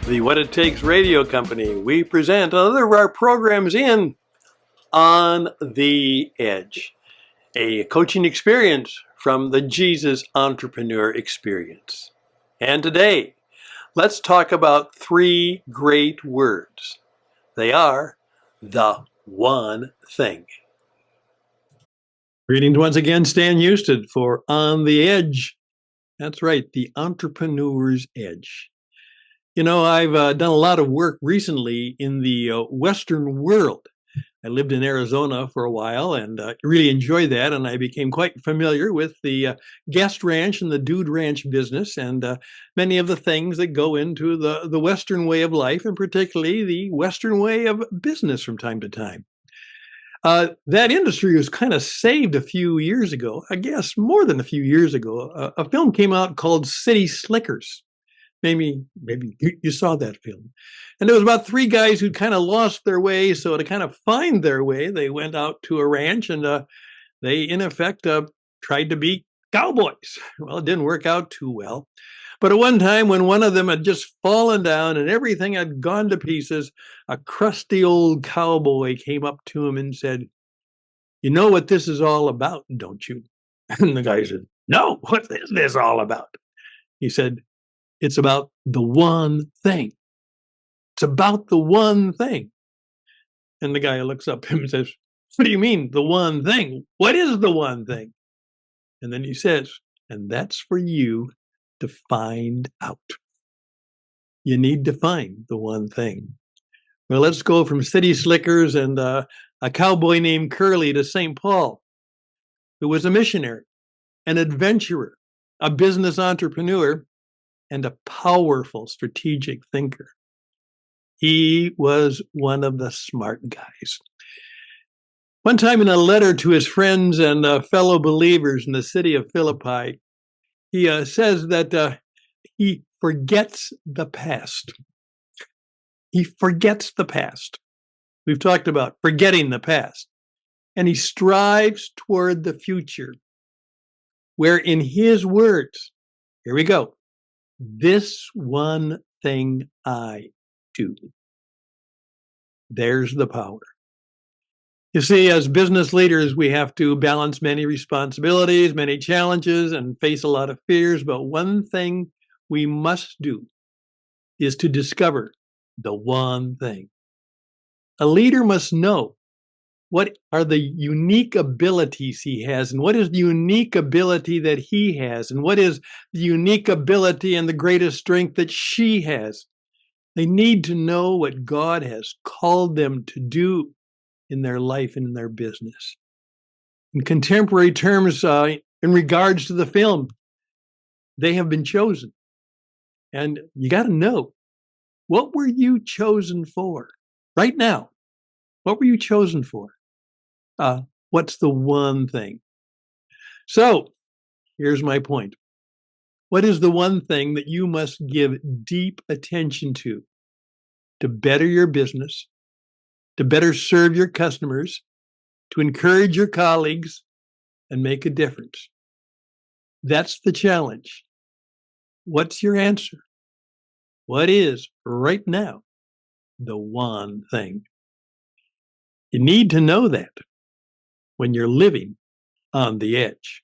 the What It Takes Radio Company, we present another of our programs in On the Edge, a coaching experience from the Jesus Entrepreneur Experience. And today, let's talk about three great words. They are the one thing. Greetings once again, Stan Houston for On the Edge. That's right, the entrepreneur's edge. You know, I've done a lot of work recently in the Western world. I lived in Arizona for a while and really enjoyed that. And I became quite familiar with the guest ranch and the dude ranch business and many of the things that go into the Western way of life, and particularly the Western way of business from time to time. That industry was kind of saved a few years ago, I guess more than a few years ago. A film came out called City Slickers. Maybe you saw that film. And it was about three guys who'd kind of lost their way. So to kind of find their way, they went out to a ranch and they, in effect, tried to be cowboys. Well, it didn't work out too well. But at one time, when one of them had just fallen down and everything had gone to pieces, a crusty old cowboy came up to him and said, "You know what this is all about, don't you?" And the guy said, "No, what is this all about?" He said, "It's about the one thing. It's about the one thing." And the guy looks up at him and says, "What do you mean, the one thing? What is the one thing?" And then he says, "And that's for you to find out. You need to find the one thing." Well, let's go from City Slickers and a cowboy named Curly to St. Paul, who was a missionary, an adventurer, a business entrepreneur, and a powerful strategic thinker. He was one of the smart guys. One time in a letter to his friends and fellow believers in the city of Philippi, he says that he forgets the past. He forgets the past. We've talked about forgetting the past. And he strives toward the future, where in his words, here we go, "This one thing I do." There's the power. You see, as business leaders, we have to balance many responsibilities, many challenges, and face a lot of fears. But one thing we must do is to discover the one thing. A leader must know what are the unique abilities he has, and what is the unique ability that he has, and what is the unique ability and the greatest strength that she has. They need to know what God has called them to do in their life and in their business. In contemporary terms, in regards to the film, they have been chosen. And you got to know, what were you chosen for? Right now, what were you chosen for? What's the one thing? So, here's my point. What is the one thing that you must give deep attention to better your business, to better serve your customers, to encourage your colleagues, and make a difference? That's the challenge. What's your answer? What is, right now, the one thing? You need to know that when you're living on the edge.